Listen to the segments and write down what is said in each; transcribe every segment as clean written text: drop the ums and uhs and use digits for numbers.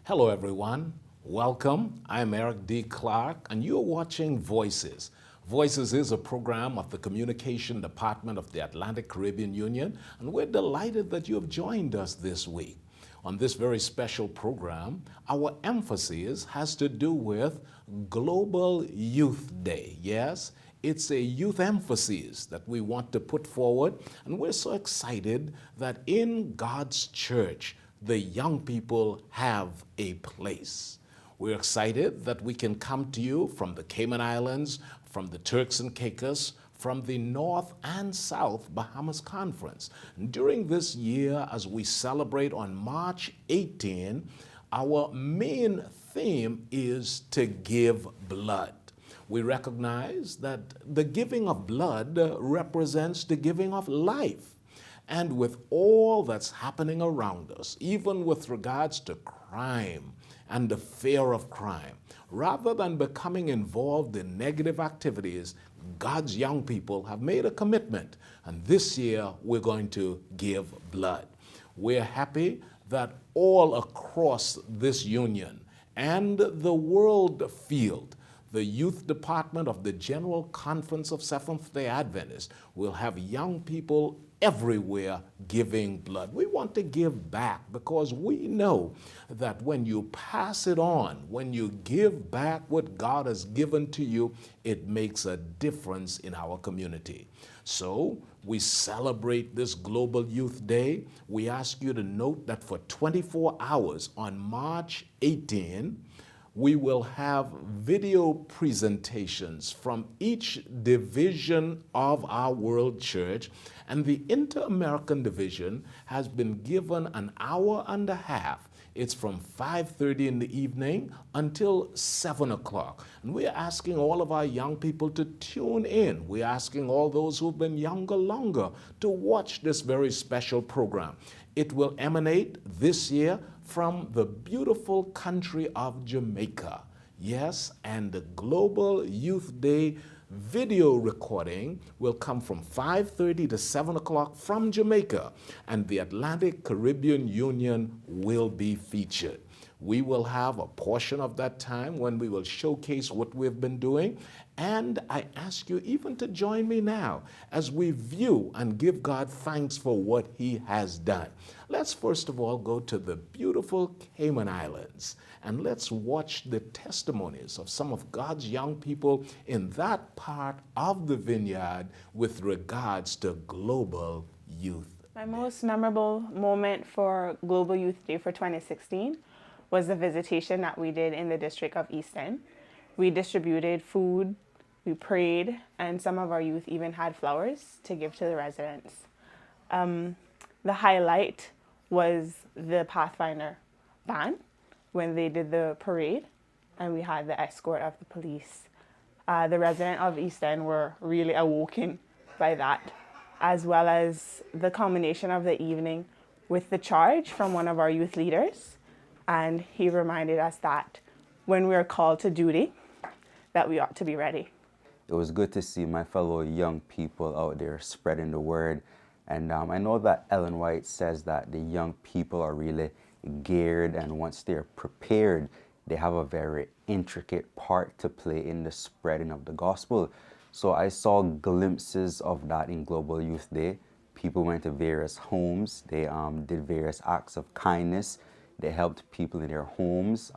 Hello, everyone. Welcome. I'm Eric D. Clarke, and you're watching Voices. Voices is a program of the Communication Department of the Atlantic Caribbean Union, and we're delighted that you have joined us this week. On this very special program, our emphasis has to do with Global Youth Day. Yes, it's a youth emphasis that we want to put forward, and we're so excited that in God's church, the young people have a place. We're excited that we can come to you from the Cayman Islands, from the Turks and Caicos, from the North and South Bahamas Conference. During this year, as we celebrate on March 18, our main theme is to give blood. We recognize that the giving of blood represents the giving of life. And with all that's happening around us, even with regards to crime and the fear of crime, rather than becoming involved in negative activities, God's young people have made a commitment. And this year, we're going to give blood. We're happy that all across this union and the world field, the Youth Department of the General Conference of Seventh-day Adventists will have young people everywhere giving blood. We want to give back because we know that when you pass it on, when you give back what God has given to you, it makes a difference in our community. So we celebrate this Global Youth Day. We ask you to note that for 24 hours on March 18, we will have video presentations from each division of our World Church, and the Inter-American Division has been given an hour and a half. It's from 5:30 in the evening until 7 o'clock. And we're asking all of our young people to tune in. We're asking all those who've been younger longer to watch this very special program. It will emanate this year from the beautiful country of Jamaica. Yes, and the Global Youth Day video recording will come from 5:30 to 7 o'clock from Jamaica, and the Atlantic Caribbean Union will be featured. We will have a portion of that time when we will showcase what we've been doing. And I ask you even to join me now as we view and give God thanks for what He has done. Let's first of all go to the beautiful Cayman Islands and let's watch the testimonies of some of God's young people in that part of the vineyard with regards to global youth. My most memorable moment for Global Youth Day for 2016 was the visitation that we did in the district of East End. We distributed food, we prayed, and some of our youth even had flowers to give to the residents. The highlight was the Pathfinder band when they did the parade, and we had the escort of the police. The residents of East End were really awoken by that, as well as the culmination of the evening with the charge from one of our youth leaders. And he reminded us that when we are called to duty, that we ought to be ready. It was good to see my fellow young people out there spreading the word. And I know that Ellen White says that the young people are really geared, and once they're prepared, they have a very intricate part to play in the spreading of the gospel. So I saw glimpses of that in Global Youth Day. People went to various homes. They did various acts of kindness. They helped people in their homes.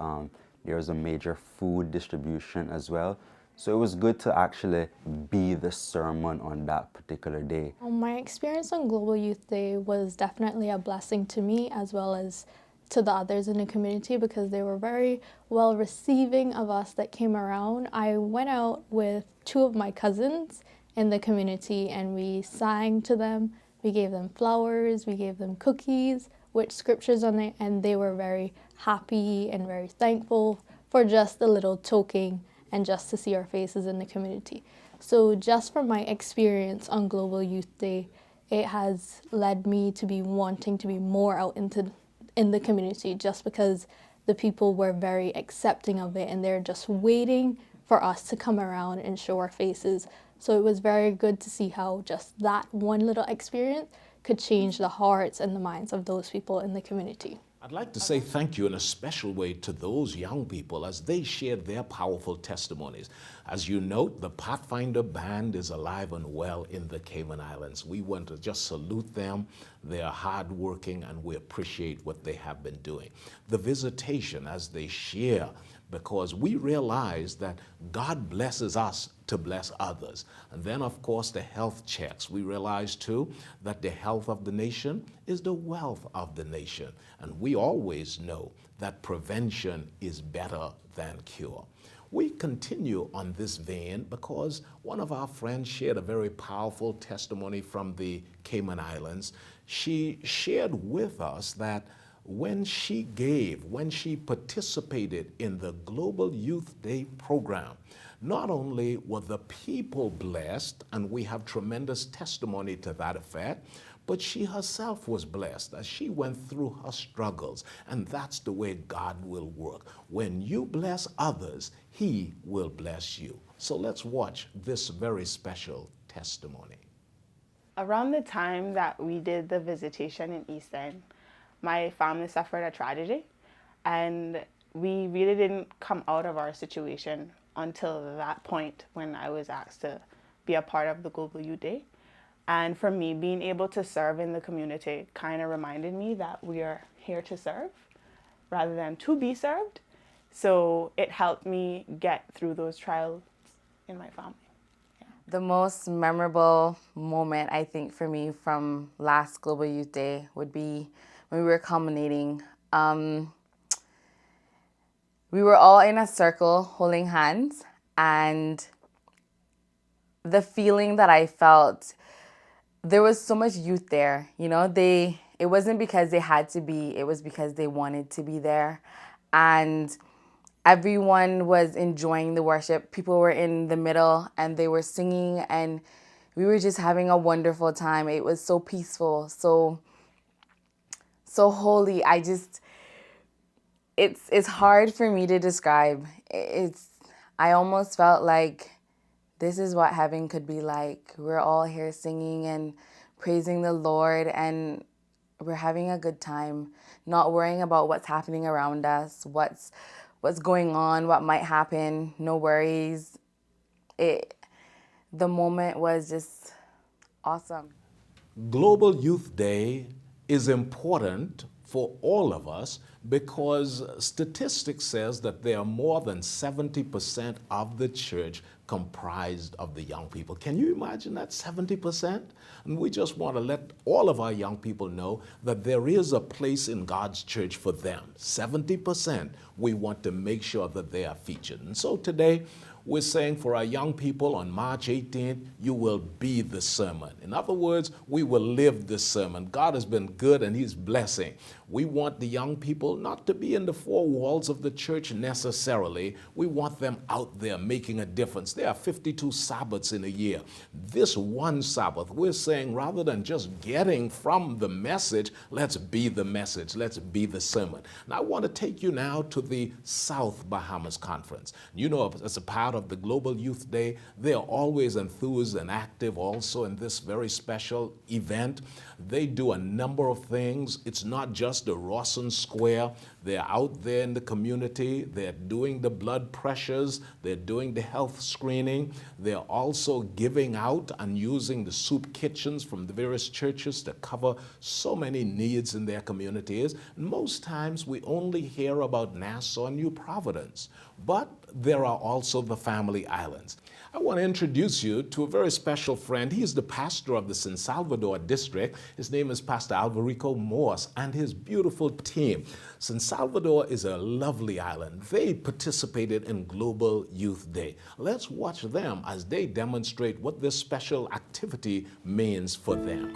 There was a major food distribution as well. So it was good to actually be the sermon on that particular day. My experience on Global Youth Day was definitely a blessing to me as well as to the others in the community because they were very well receiving of us that came around. I went out with two of my cousins in the community and we sang to them. We gave them flowers, we gave them cookies with scriptures on it, and they were very happy and very thankful for just the little token and just to see our faces in the community. So just from my experience on Global Youth Day, it has led me to be wanting to be more out in the community just because the people were very accepting of it and they're just waiting for us to come around and show our faces. So it was very good to see how just that one little experience could change the hearts and the minds of those people in the community. I'd like to say thank you in a special way to those young people as they shared their powerful testimonies. As you note, the Pathfinder band is alive and well in the Cayman Islands. We want to just salute them. They are hardworking and we appreciate what they have been doing. The visitation as they share, because we realize that God blesses us to bless others. And then, of course, the health checks. We realize, too, that the health of the nation is the wealth of the nation. And we always know that prevention is better than cure. We continue on this vein because one of our friends shared a very powerful testimony from the Cayman Islands. She shared with us that when she participated in the Global Youth Day program, not only were the people blessed, and we have tremendous testimony to that effect, but she herself was blessed as she went through her struggles. And that's the way God will work. When you bless others, He will bless you. So let's watch this very special testimony. Around the time that we did the visitation in East End, my family suffered a tragedy, and we really didn't come out of our situation until that point when I was asked to be a part of the Global Youth Day. And for me, being able to serve in the community kind of reminded me that we are here to serve rather than to be served. So it helped me get through those trials in my family. The most memorable moment, I think, for me from last Global Youth Day would be when we were culminating. We were all in a circle holding hands, and the feeling that I felt, there was so much youth there. You know, it wasn't because they had to be, it was because they wanted to be there. And everyone was enjoying the worship. People were in the middle and they were singing, and we were just having a wonderful time. It was so peaceful, so holy. It's hard for me to describe. I almost felt like this is what heaven could be like. We're all here singing and praising the Lord, and we're having a good time, not worrying about what's happening around us, what's going on, what might happen, no worries. The moment was just awesome. Global Youth Day is important for all of us because statistics says that there are more than 70% of the church comprised of the young people. Can you imagine that, 70%? And we just want to let all of our young people know that there is a place in God's church for them. 70%, we want to make sure that they are featured. And so today, we're saying for our young people on March 18th, you will be the sermon. In other words, we will live this sermon. God has been good and He's blessing. We want the young people not to be in the four walls of the church necessarily. We want them out there making a difference. There are 52 Sabbaths in a year. This one Sabbath, we're saying rather than just getting from the message, let's be the message. Let's be the sermon. Now, I want to take you now to the South Bahamas Conference. You know, as a part of the Global Youth Day, they are always enthused and active also in this very special event. They do a number of things. It's not just the Rawson Square. They're out there in the community. They're doing the blood pressures. They're doing the health screening. They're also giving out and using the soup kitchens from the various churches to cover so many needs in their communities. Most times we only hear about Nassau and New Providence, but there are also the Family Islands. I want to introduce you to a very special friend. He is the pastor of the San Salvador district. His name is Pastor Alvarico Morse and his beautiful team. San Salvador is a lovely island. They participated in Global Youth Day. Let's watch them as they demonstrate what this special activity means for them.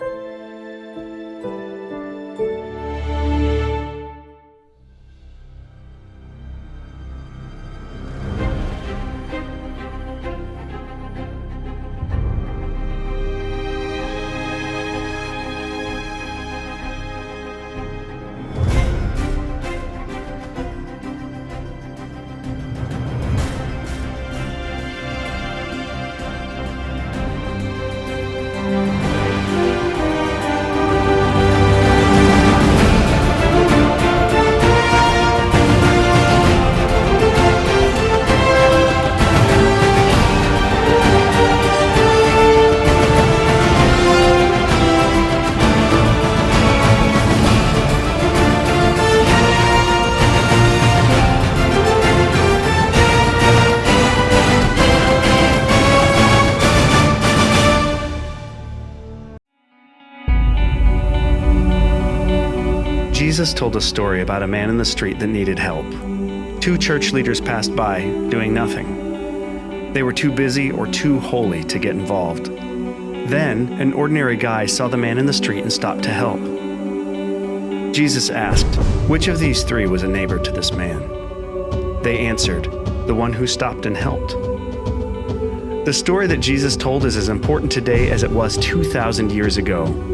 Jesus told a story about a man in the street that needed help. Two church leaders passed by, doing nothing. They were too busy or too holy to get involved. Then, an ordinary guy saw the man in the street and stopped to help. Jesus asked, which of these three was a neighbor to this man? They answered, the one who stopped and helped. The story that Jesus told is as important today as it was 2,000 years ago.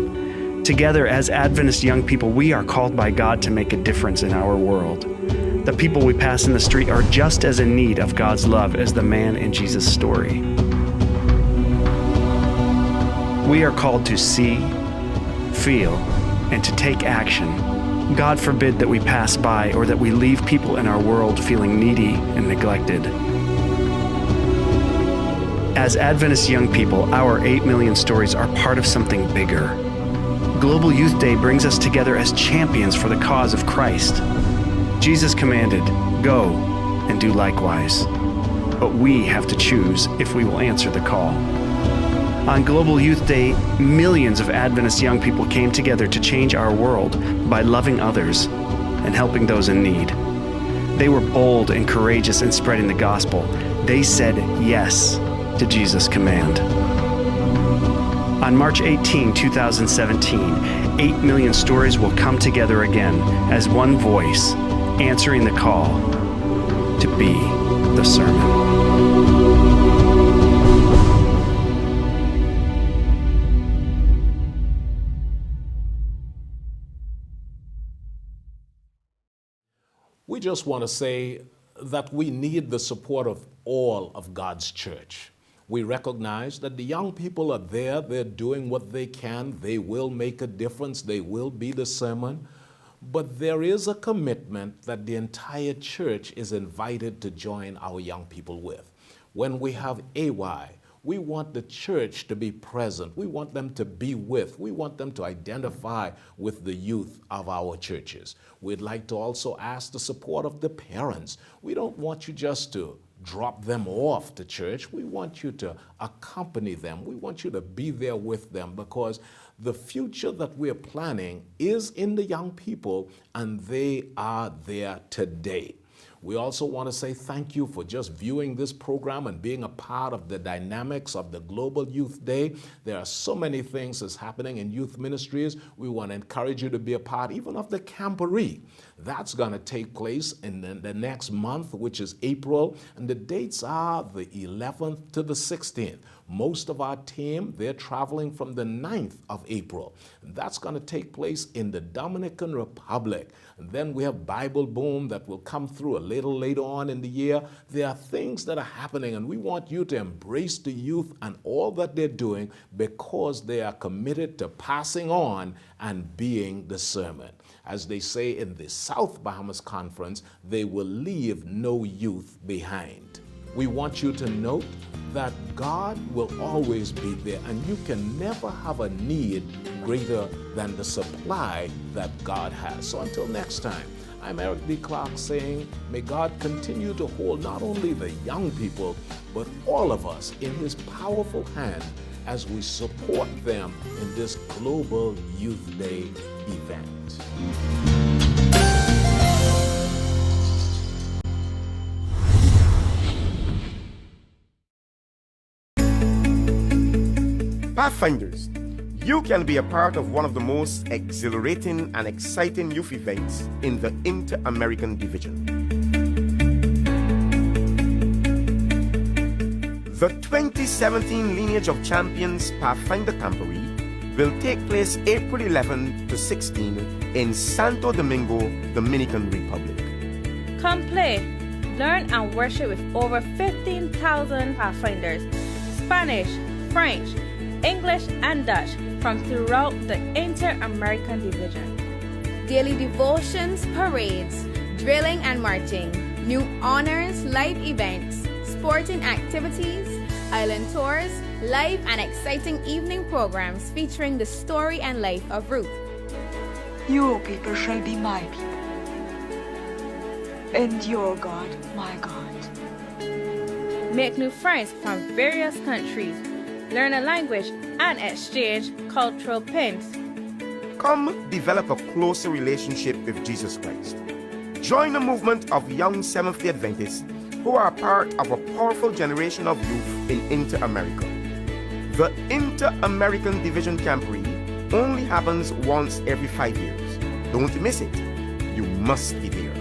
Together, as Adventist young people, we are called by God to make a difference in our world. The people we pass in the street are just as in need of God's love as the man in Jesus' story. We are called to see, feel, and to take action. God forbid that we pass by or that we leave people in our world feeling needy and neglected. As Adventist young people, our 8 million stories are part of something bigger. Global Youth Day brings us together as champions for the cause of Christ. Jesus commanded, "Go and do likewise." But we have to choose if we will answer the call. On Global Youth Day, millions of Adventist young people came together to change our world by loving others and helping those in need. They were bold and courageous in spreading the gospel. They said yes to Jesus' command. On March 18, 2017, 8 million stories will come together again as one voice, answering the call to be the sermon. We just want to say that we need the support of all of God's church. We recognize that the young people are there, they're doing what they can, they will make a difference, they will be the sermon, but there is a commitment that the entire church is invited to join our young people with. When we have AY, we want the church to be present. We want them to be with. We want them to identify with the youth of our churches. We'd like to also ask the support of the parents. We don't want you just to drop them off to church. We want you to accompany them. We want you to be there with them because the future that we're planning is in the young people and they are there today. We also want to say thank you for just viewing this program and being a part of the dynamics of the Global Youth Day. There are so many things that's happening in youth ministries. We want to encourage you to be a part even of the camporee. That's going to take place in the next month, which is April, and the dates are the 11th to the 16th. Most of our team, they're traveling from the 9th of April. And that's going to take place in the Dominican Republic. And then we have Bible Boom that will come through a little later on in the year. There are things that are happening, and we want you to embrace the youth and all that they're doing because they are committed to passing on and being the sermon. As they say in the South Bahamas Conference, they will leave no youth behind. We want you to note that God will always be there, and you can never have a need greater than the supply that God has. So until next time, I'm Eric D. Clarke saying, may God continue to hold not only the young people, but all of us in his powerful hand as we support them in this Global Youth Day event. Pathfinders, you can be a part of one of the most exhilarating and exciting youth events in the Inter-American Division. The 2017 Lineage of Champions Pathfinder Camporee will take place April 11 to 16 in Santo Domingo, Dominican Republic. Come play, learn and worship with over 15,000 Pathfinders, Spanish, French, English and Dutch from throughout the Inter-American Division. Daily devotions, parades, drilling and marching, new honors, live events, sporting activities, island tours, live and exciting evening programs featuring the story and life of Ruth. Your people shall be my people, and your God my God. Make new friends from various countries, learn a language and exchange cultural pins. Come develop a closer relationship with Jesus Christ. Join a movement of young Seventh-day Adventists who are part of a powerful generation of youth in Inter-America. The Inter-American Division Camporee only happens once every 5 years. Don't miss it. You must be there.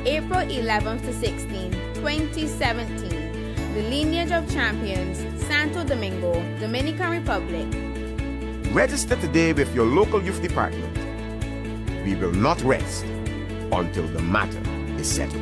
April 11th to 16th, 2017. The Lineage of Champions, Santo Domingo, Dominican Republic. Register today with your local youth department. We will not rest until the matter is settled.